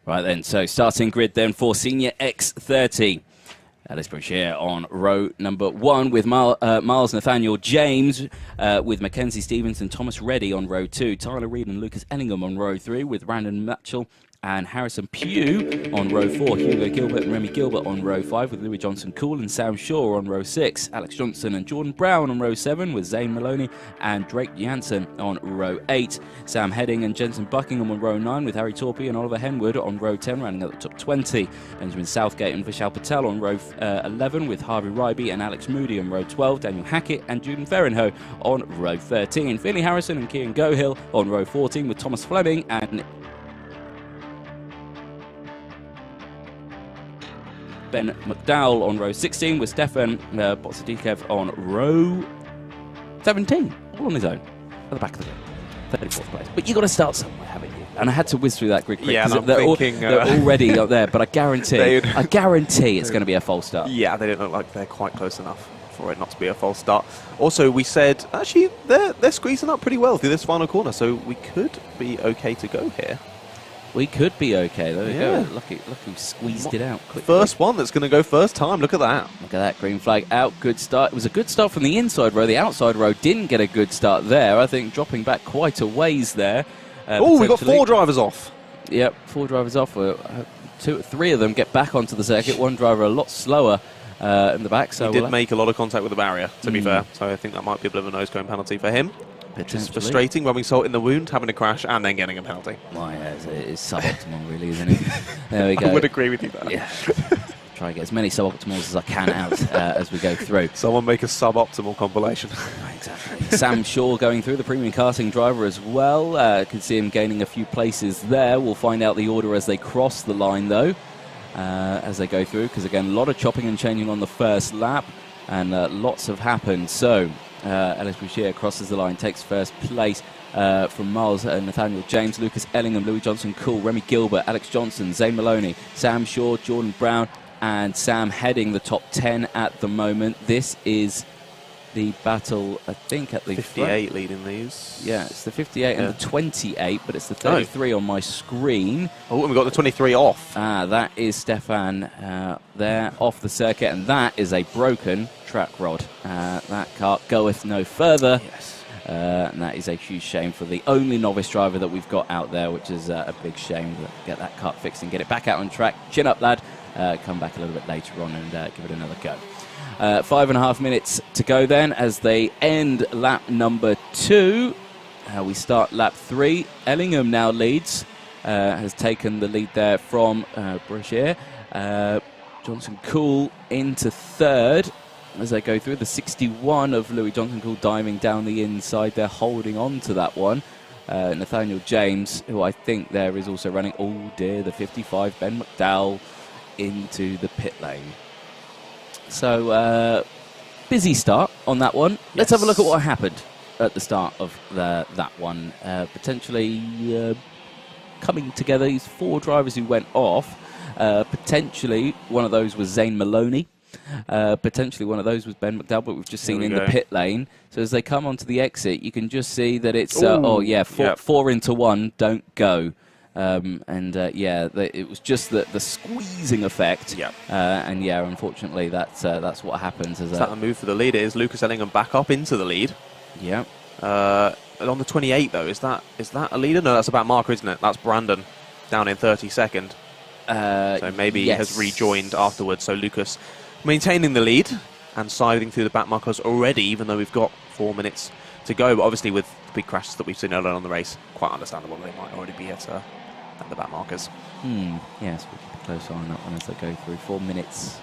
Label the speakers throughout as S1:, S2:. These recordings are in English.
S1: Right then, so starting grid then for Senior X30. Alice Brashear on row number 1 with Miles Nathaniel James, with Mackenzie Stevenson, Thomas Reddy on row 2, Tyler Reid and Lucas Ellingham on row 3, with Brandon Mitchell and Harrison Pugh on row 4, Hugo Gilbert and Remy Gilbert on row 5, with Louis Johnson Cool and Sam Shaw on row 6, Alex Johnson and Jordan Brown on row 7, with Zane Maloney and Drake Jansen on row 8, Sam Heading and Jensen Buckingham on row 9, with Harry Torpy and Oliver Henwood on row 10, rounding out the top 20, Benjamin Southgate and Vishal Patel on row 11, with Harvey Ryby and Alex Moody on row 12, Daniel Hackett and Juden Ferrenho on row 13, Finley Harrison and Kieran Gohill on row 14, with Thomas Fleming and Ben McDowell on row 16, with Stefan Botsadikev on row 17, all on his own, at the back of the grid, 34th place. But you've got to start somewhere, haven't you? And I had to whiz through that grid quick, because they're already up there, but I guarantee it's going to be a false start.
S2: Yeah, they don't look like they're quite close enough for it not to be a false start. Also, we said, actually, they're squeezing up pretty well through this final corner, so we could be okay to go here.
S1: We could be okay. There we go. Look who squeezed it out quickly.
S2: First one that's going to go first time. Look at that.
S1: Look at that. Green flag out. Good start. It was a good start from the inside row. The outside row didn't get a good start there. I think dropping back quite a ways there.
S2: Oh, we've got 4 drivers off.
S1: Yep, 4 drivers off. 3 of them get back onto the circuit. One driver a lot slower in the back. So
S2: he did make a lot of contact with the barrier, to be fair. So I think that might be a bit of a nose-cone penalty for him. Which is frustrating, rubbing salt in the wound, having a crash, and then getting a penalty.
S1: Well, yeah, it's suboptimal, really, isn't it? There we go.
S2: I would agree with you there.
S1: Yeah. Try and get as many suboptimals as I can out as we go through.
S2: Someone make a suboptimal compilation.
S1: Exactly. Sam Shaw going through, the premium karting driver as well. Can see him gaining a few places there. We'll find out the order as they cross the line, though, as they go through, because, again, a lot of chopping and changing on the first lap, and lots have happened. So Alice Brashear crosses the line, takes first place from Miles Nathaniel James, Lucas Ellingham, Louis Johnson Cool, Remy Gilbert, Alex Johnson, Zane Maloney, Sam Shaw, Jordan Brown, and Sam Heading, the top 10 at the moment. This is the battle, I think, at the
S2: 58 leading these.
S1: Yeah, it's the 58 and the 28, but it's the 33 on my screen.
S2: Oh, and we've got the 23 off.
S1: That is Stefan there off the circuit, and that is a broken track rod. That car goeth no further.
S2: Yes.
S1: And that is a huge shame for the only novice driver that we've got out there, which is a big shame. Get that car fixed and get it back out on track. Chin up, lad. Come back a little bit later on and give it another go. 5.5 minutes to go then as they end lap number 2. We start lap 3. Ellingham now leads, has taken the lead there from Brashear. Johnson Cool into 3rd as they go through. The 61 of Louis Johnson Cool diving down the inside. They're holding on to that one. Nathaniel James, who I think there is also running, oh dear, the 55, Ben McDowell into the pit lane. So, busy start on that one. Yes. Let's have a look at what happened at the start of that one. Potentially coming together, these 4 drivers who went off. Potentially one of those was Zane Maloney. Potentially one of those was Ben McDowell, but we've just seen in the pit lane. So as they come onto the exit, you can just see that it's, four into one, don't go. It was just the squeezing effect. Yeah. Unfortunately, that's what happens. Is
S2: that a move for the lead? It is Lucas Ellingham back up into the lead.
S1: Yeah.
S2: On the 28, though, is that a leader? No, that's about marker, isn't it? That's Brandon down in 32nd. So maybe he has rejoined afterwards. So Lucas maintaining the lead and siding through the back markers already, even though we've got 4 minutes to go. But obviously, with the big crashes that we've seen earlier on the race, quite understandable they might already be at the back markers.
S1: Yes, we'll keep a close eye on that one as they go through. 4 minutes.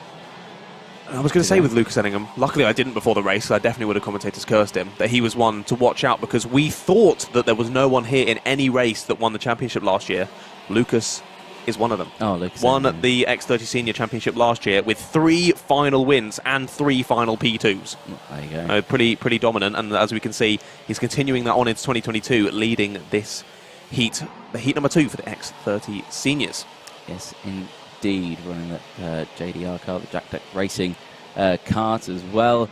S2: I was going to say with Lucas Ellingham, luckily I didn't before the race, so I definitely would have commentators cursed him, that he was one to watch out because we thought that there was no one here in any race that won the championship last year. Lucas is one of them.
S1: Oh, Lucas
S2: won at the X30 Senior Championship last year with 3 final wins and 3 final P2s.
S1: There you go.
S2: Pretty dominant, and as we can see, he's continuing that on into 2022, leading this heat, the heat number 2 for the X30 Seniors.
S1: Yes, indeed, running that JDR car, the Jack Deck Racing kart as well.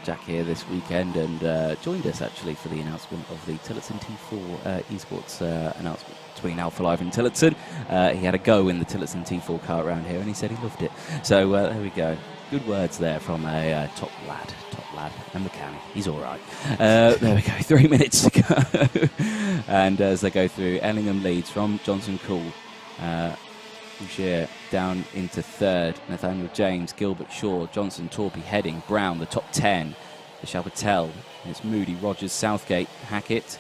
S1: Jack here this weekend and joined us actually for the announcement of the Tillotson T4 esports announcement between Alpha Live and Tillotson. He had a go in the Tillotson T4 car around here and he said he loved it. So there we go. Good words there from a top lad, and mechanic. He's all right. There we go. 3 minutes to go. And as they go through, Ellingham leads from Johnson Cool. Boucher down into third. Nathaniel James, Gilbert Shaw, Johnson, Torpy, Heading, Brown, the top 10. Vishal Patel. It's Moody, Rogers, Southgate, Hackett.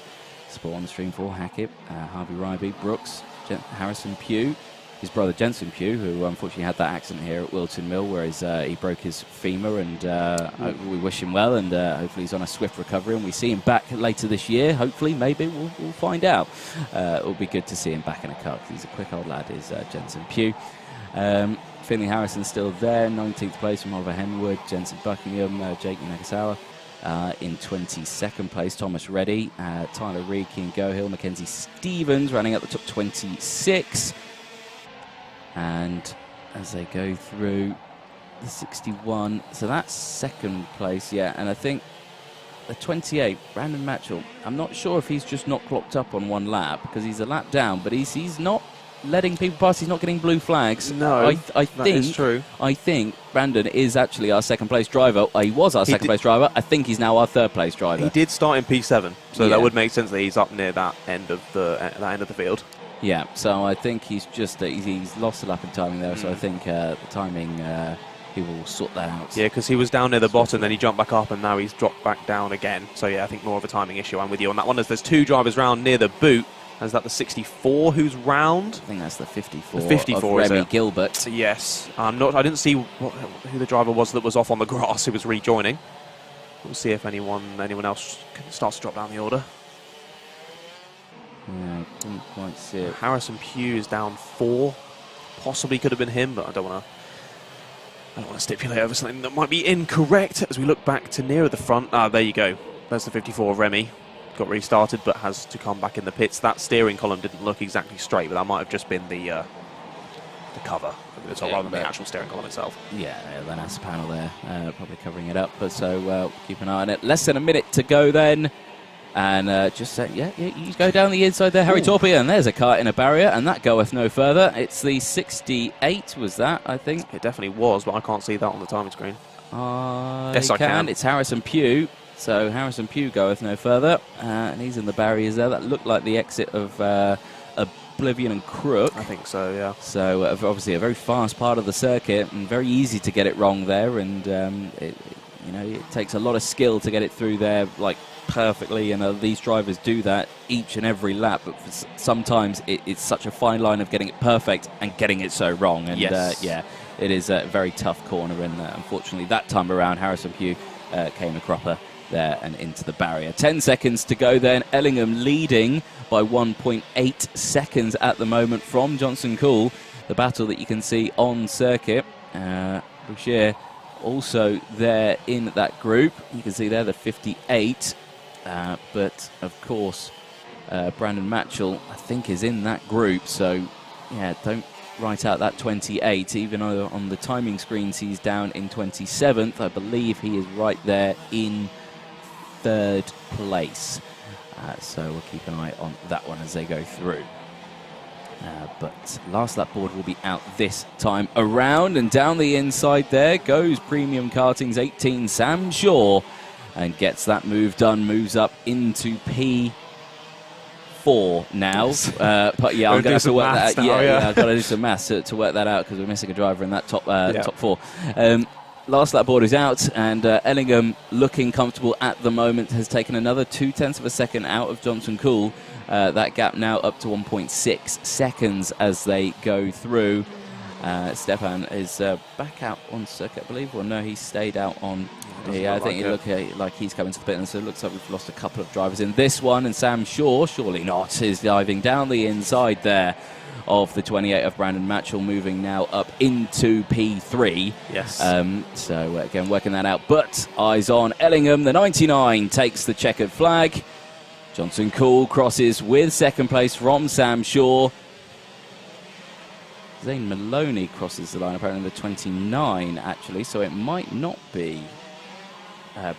S1: Sport on the stream for Hackett. Harvey Ryby, Brooks, Harrison Pugh. His brother Jensen Pugh, who unfortunately had that accident here at Wilton Mill, where he broke his femur, and we wish him well, and hopefully he's on a swift recovery, and we see him back later this year. Hopefully, maybe we'll find out. It'll be good to see him back in a car, because he's a quick old lad, is Jensen Pugh. Finley Harrison's still there, 19th place from Oliver Henwood, Jensen Buckingham, Jake Nagasawa. In 22nd place, Thomas Reddy, Tyler Reed, Keane Gohill, Mackenzie Stevens running at the top 26. And as they go through the 61, so that's second place, yeah. And I think the 28, Brandon Matchell, I'm not sure if he's just not clocked up on one lap, because he's a lap down, but he's not letting people pass. He's not getting blue flags.
S2: No,
S1: I
S2: that
S1: think,
S2: is true.
S1: I think Brandon is actually our second place driver. He was our second place driver. I think he's now our third place driver.
S2: He did start in P7, so that would make sense that he's up near that end of the field.
S1: Yeah, so I think he's just he's lost a lap in timing there. So I think the timing he will sort that out.
S2: Yeah, because he was down near the bottom, then he jumped back up, and now he's dropped back down again. So yeah, I think more of a timing issue. I'm with you on that one. As there's two drivers round near the boot. Is that the 64 who's round?
S1: I think that's the 54.
S2: The 54
S1: of Remy
S2: is it?
S1: Gilbert.
S2: Yes, I didn't see who the driver was that was off on the grass who was rejoining. We'll see if anyone else starts to drop down the order.
S1: Yeah, I couldn't quite see it.
S2: Harrison Pugh is down 4. Possibly could have been him, but I don't want to stipulate over something that might be incorrect as we look back to nearer the front. There you go. There's the 54 of Remy. Got restarted, but has to come back in the pits. That steering column didn't look exactly straight, but that might have just been the cover, rather than the actual steering column itself.
S1: Yeah, the NAS panel there, probably covering it up. But so keep an eye on it. Less than a minute to go then. And you go down the inside there, Harry Torpy, and there's a car in a barrier, and that goeth no further. It's the 68, was that, I think?
S2: It definitely was, but I can't see that on the timing screen.
S1: Yes, I can. It's Harrison Pugh. So Harrison Pugh goeth no further, and he's in the barriers there. That looked like the exit of Oblivion and Crook.
S2: I think so, yeah.
S1: So obviously a very fast part of the circuit, and very easy to get it wrong there, and it takes a lot of skill to get it through there, like, perfectly, and these drivers do that each and every lap, but sometimes it's such a fine line of getting it perfect and getting it so wrong, and it is a very tough corner, and unfortunately that time around Harrison Pugh came a cropper there and into the barrier. 10 seconds to go then. Ellingham leading by 1.8 seconds at the moment from Johnson Cool, the battle that you can see on circuit. Boucher also there in that group, you can see there the 58. But of course Brandon Matchell I think is in that group, so yeah, don't write out that 28, even though on the timing screens he's down in 27th. I believe he is right there in third place, so we'll keep an eye on that one as they go through. But last lap board will be out this time around, and down the inside there goes Premium Karting's 18 Sam Shaw, and gets that move done, moves up into P4 now. But yeah, I'm going to have to work that out. Yeah, I've got to do some maths to work that out, because we're missing a driver in that top 4. Last lap board is out, and Ellingham, looking comfortable at the moment, has taken another 0.2 of a second out of Johnson Cool. That gap now up to 1.6 seconds as they go through. Stefan is back out on circuit, I believe, or no, he stayed out on. Yeah, I think it looks like he's coming to the pit, and so it looks like we've lost a couple of drivers in this one. And Sam Shaw, surely not, is diving down the inside there of the 28 of Brandon Matchell, moving now up into P3.
S2: Yes.
S1: So again, working that out. But eyes on Ellingham. The 99 takes the checkered flag. Johnson Cool crosses with second place from Sam Shaw. Zane Maloney crosses the line, apparently the 29 actually, so it might not be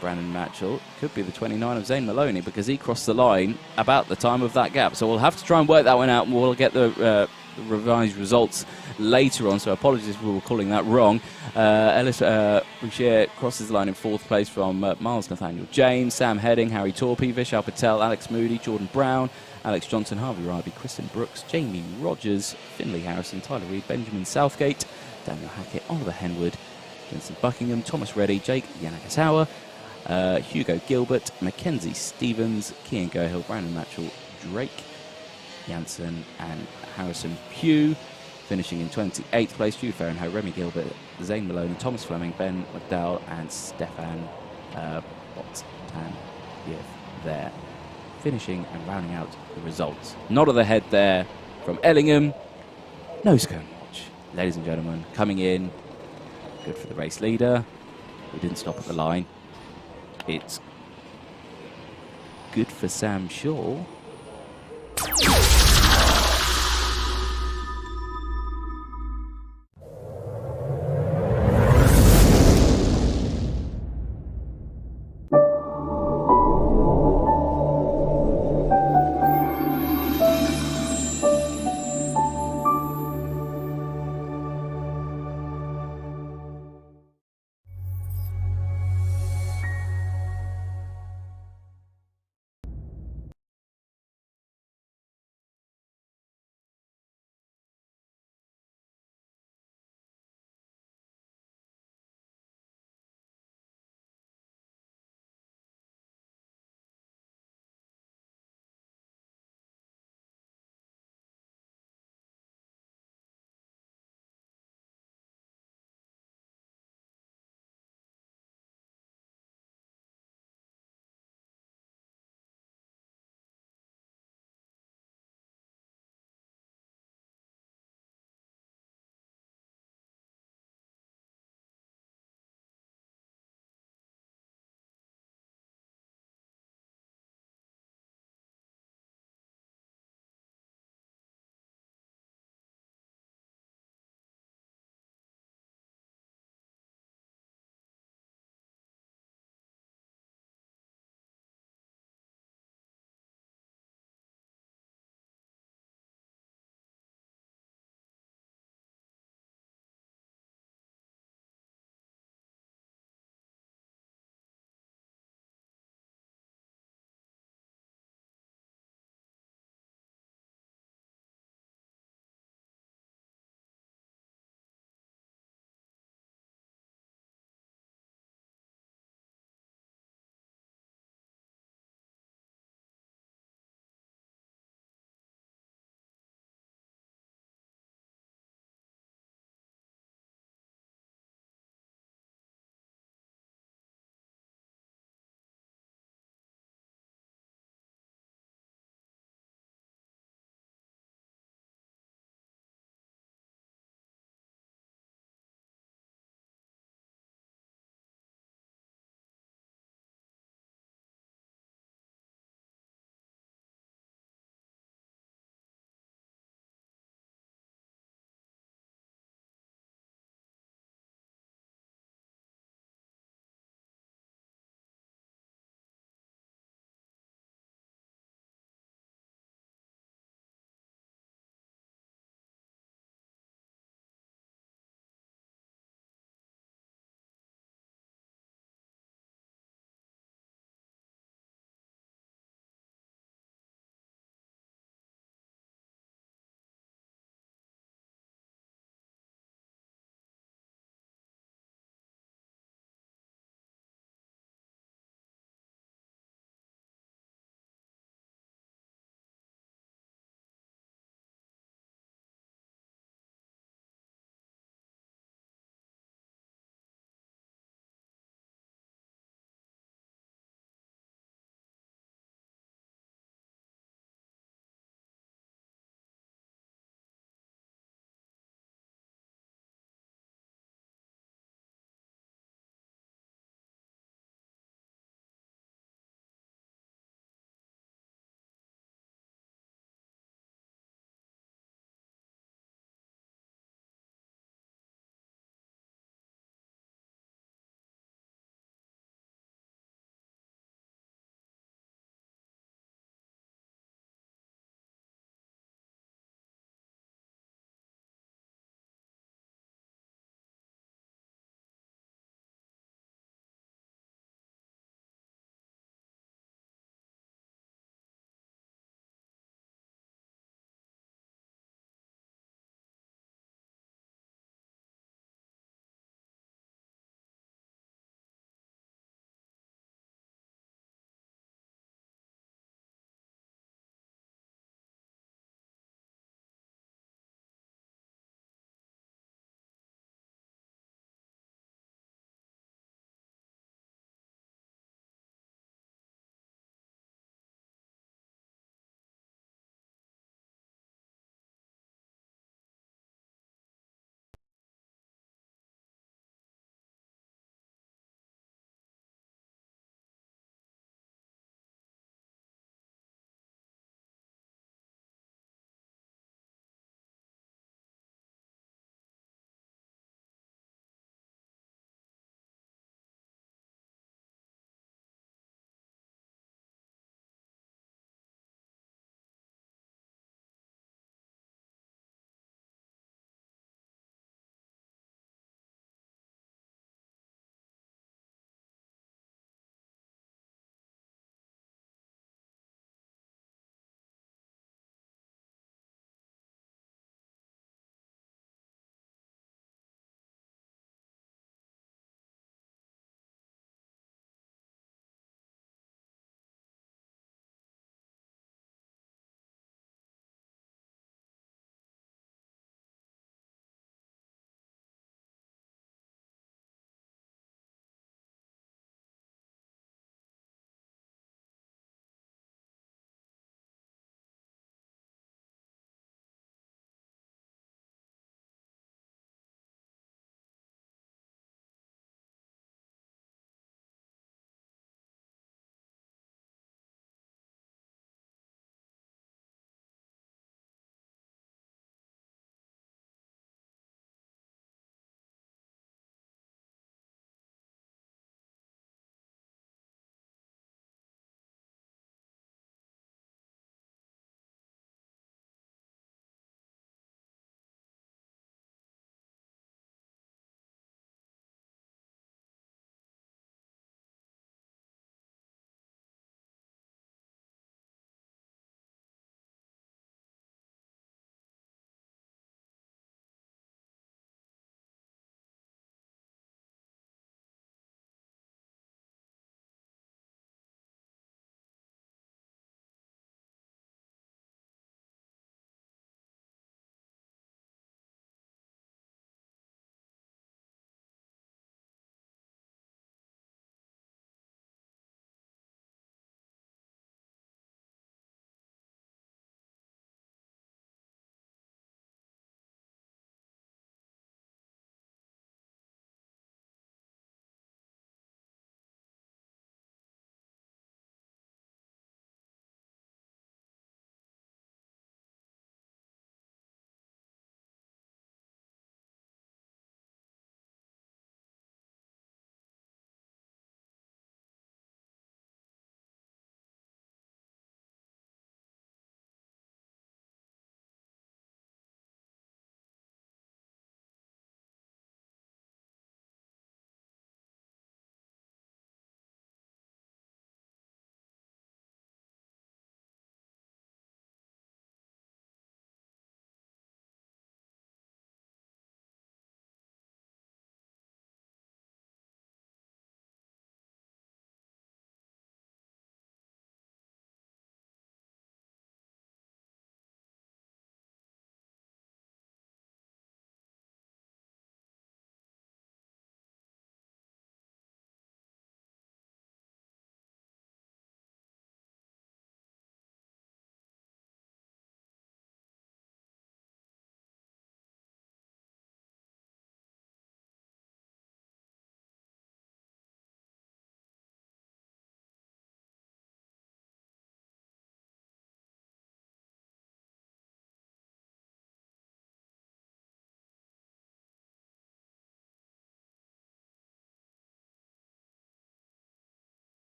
S1: Brandon Matchell. Could be the 29 of Zane Maloney, because he crossed the line about the time of that gap. So we'll have to try and work that one out, and we'll get the revised results later on. So apologies for calling that wrong. Ellis Boucher crosses the line in 4th place from Miles Nathaniel James, Sam Heading, Harry Torpy, Vishal Patel, Alex Moody, Jordan Brown, Alex Johnson, Harvey Ryby, Kristen Brooks, Jamie Rogers, Finley Harrison, Tyler Reid, Benjamin Southgate, Daniel Hackett, Oliver Henwood, Vincent Buckingham, Thomas Reddy, Jake Yanakasawa, Hugo Gilbert, Mackenzie Stevens, Kian Gohill, Brandon Matchell, Drake Jansen, and Harrison Pugh. Finishing in 28th place, Jude Farrenho, Remy Gilbert, Zane Maloney, Thomas Fleming, Ben McDowell, and Stefan Bottanyev there. Finishing and rounding out the results. Nod of the head there from Ellingham. Nose cone watch, ladies and gentlemen, coming in. Good for the race leader, who didn't stop at the line. It's good for Sam Shaw.